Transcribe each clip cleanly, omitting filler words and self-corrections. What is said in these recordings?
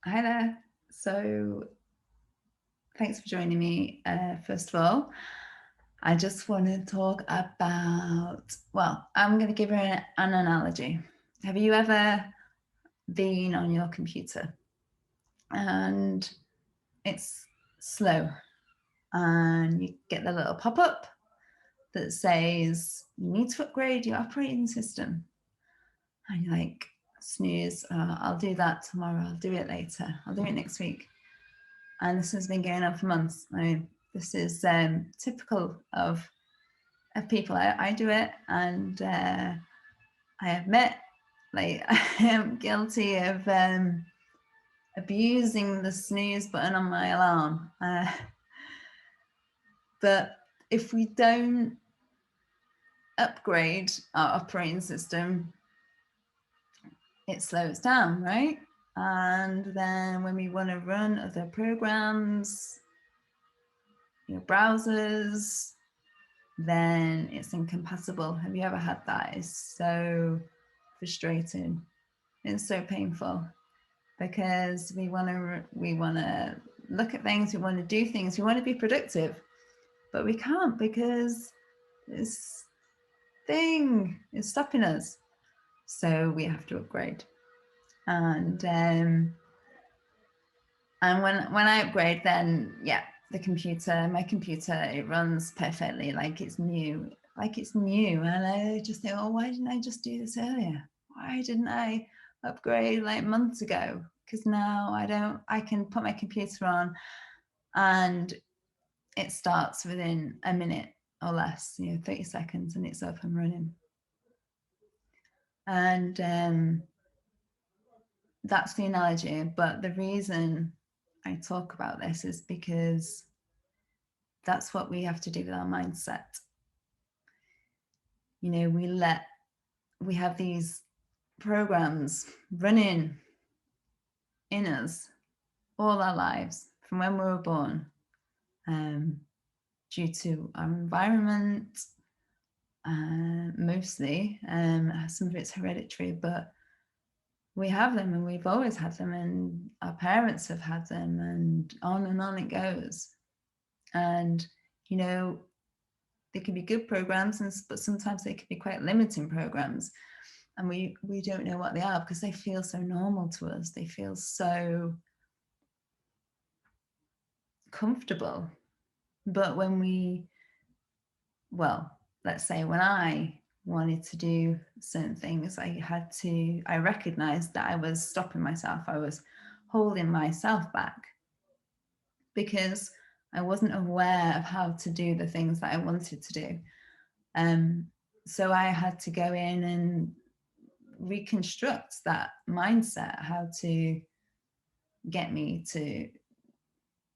Hi there. So, thanks for joining me. First of all, I just want to talk about, I'm going to give you an analogy. Have you ever been on your computer and it's slow and you get the little pop up that says you need to upgrade your operating system? And you're like, snooze, I'll do that tomorrow, I'll do it later, I'll do it next week. And this has been going on for months. I mean, this is typical of people. I do it, and I admit, like, I am guilty of abusing the snooze button on my alarm. But if we don't upgrade our operating system, it slows down, right? And then when we want to run other programs, browsers, then it's incompatible. Have you ever had that? It's so frustrating. It's so painful because we want to look at things, we want to do things, we want to be productive, but we can't because this thing is stopping us. So we have to upgrade. And when I upgrade, then yeah, my computer, it runs perfectly, like it's new, And I just think, oh, why didn't I just do this earlier? Why didn't I upgrade like months ago? Because now I can put my computer on and it starts within a minute or less, 30 seconds, and it's up and running. And that's the analogy. But the reason I talk about this is because that's what we have to do with our mindset. We have these programs running in us all our lives from when we were born, due to our environment, mostly. Some of it's hereditary, but we have them, and we've always had them, and our parents have had them, and on it goes. And they can be good programs, but sometimes they can be quite limiting programs, and we don't know what they are because they feel so normal to us. They feel so comfortable. But let's say when I wanted to do certain things, I recognized that I was stopping myself. I was holding myself back because I wasn't aware of how to do the things that I wanted to do. So I had to go in and reconstruct that mindset, how to get me to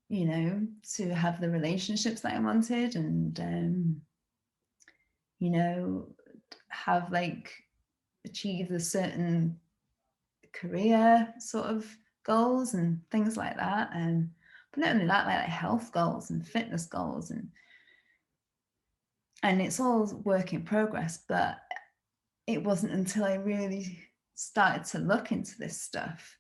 to have the relationships that I wanted, and have achieve a certain career sort of goals and things like that. But not only that, like health goals and fitness goals, and it's all work in progress. But it wasn't until I really started to look into this stuff,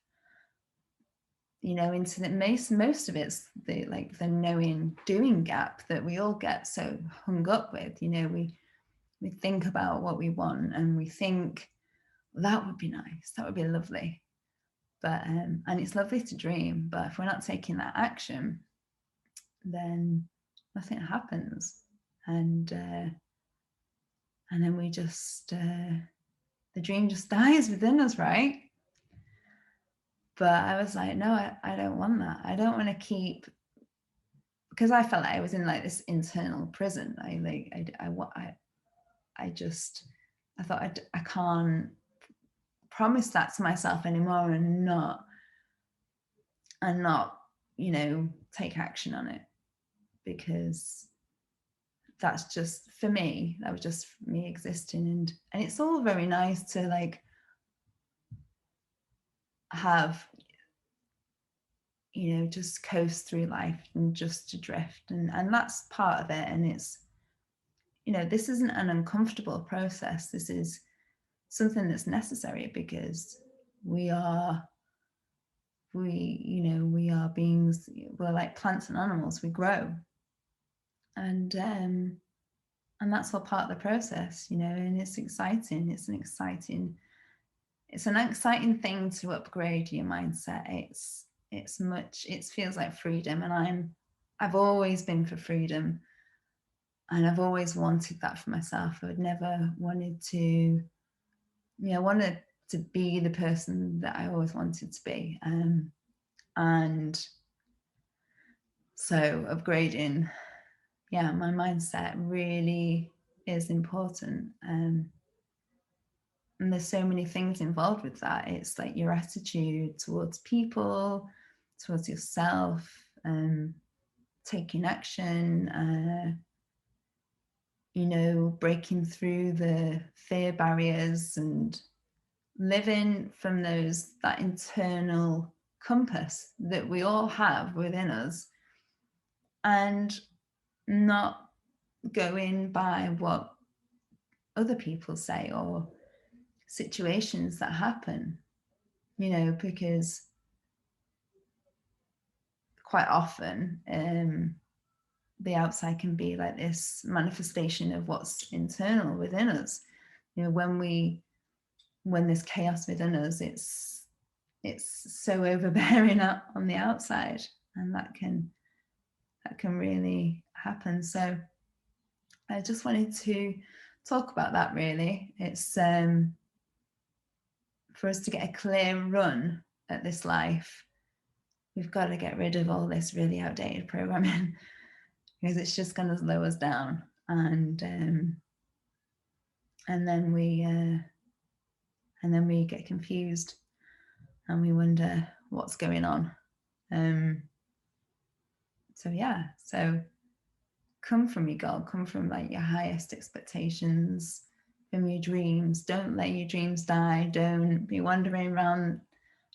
into the most of it's the knowing doing gap that we all get so hung up with. We think about what we want, and we think, well, that would be nice, that would be lovely. But and it's lovely to dream, but if we're not taking that action, then nothing happens. And then we just the dream just dies within us, right? But I was like, no, I don't want that. I don't want to keep, because I felt like I was in like this internal prison. I thought I can't promise that to myself anymore and not take action on it, because that's just for me. That was just me existing, and it's all very nice to have just coast through life and just to drift, and that's part of it. And it's this isn't an uncomfortable process. This is something that's necessary because we are we are beings, we're like plants and animals, we grow. And that's all part of the process, and it's exciting. It's an exciting thing to upgrade your mindset. It feels like freedom, and I've always been for freedom, and I've always wanted that for myself. I've never wanted to, wanted to be the person that I always wanted to be. And so upgrading, my mindset really is important. And there's so many things involved with that. It's like your attitude towards people, towards yourself, taking action, breaking through the fear barriers and living from that internal compass that we all have within us, and not going by what other people say or situations that happen, because quite often the outside can be like this manifestation of what's internal within us. When there's chaos within us, it's so overbearing on the outside, and that can really happen. So I just wanted to talk about that. Really, it's for us to get a clear run at this life, we've got to get rid of all this really outdated programming, because it's just going to slow us down, and then we get confused and we wonder what's going on. So come from your goal, come from like your highest expectations, from your dreams. Don't let your dreams die. Don't be wandering around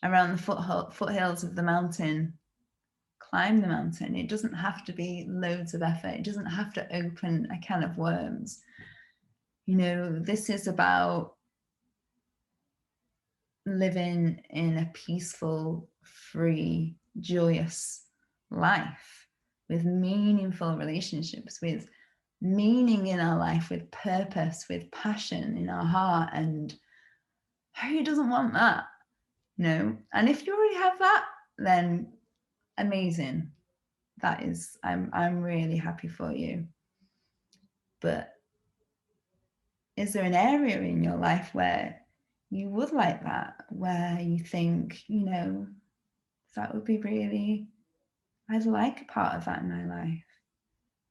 the foothills of the mountain. Climb the mountain. It doesn't have to be loads of effort. It doesn't have to open a can of worms. This is about living in a peaceful, free, joyous life with meaningful relationships, with meaning in our life, with purpose, with passion in our heart. And who doesn't want that? And if you already have that, then amazing. That is, I'm really happy for you. But is there an area in your life where you would like that, where you think, that would be really, I'd like a part of that in my life?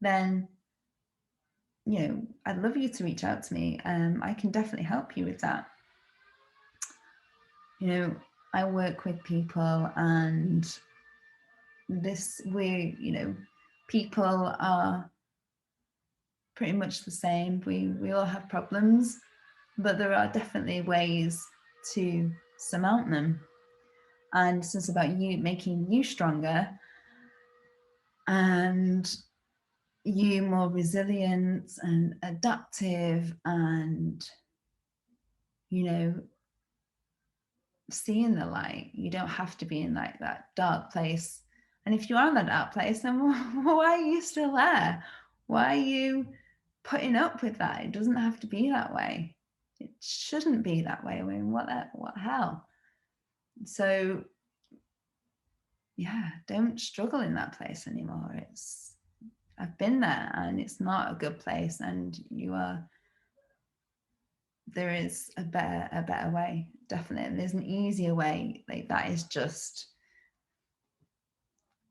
Then, I'd love you to reach out to me. I can definitely help you with that. I work with people, and people are pretty much the same. We all have problems, but there are definitely ways to surmount them. And it's about you making you stronger and you more resilient and adaptive, and seeing the light. You don't have to be in like that dark place. And if you are in that dark place, then why are you still there? Why are you putting up with that? It doesn't have to be that way. It shouldn't be that way. I mean, what hell? So don't struggle in that place anymore. I've been there, and it's not a good place, and there is a better way, definitely. There's an easier way. Like, that is just,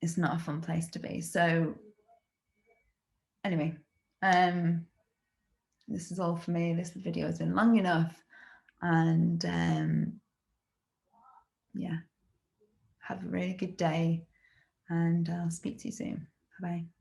it's not a fun place to be. So anyway, this is all for me. This video has been long enough, and have a really good day, and I'll speak to you soon. Bye-bye.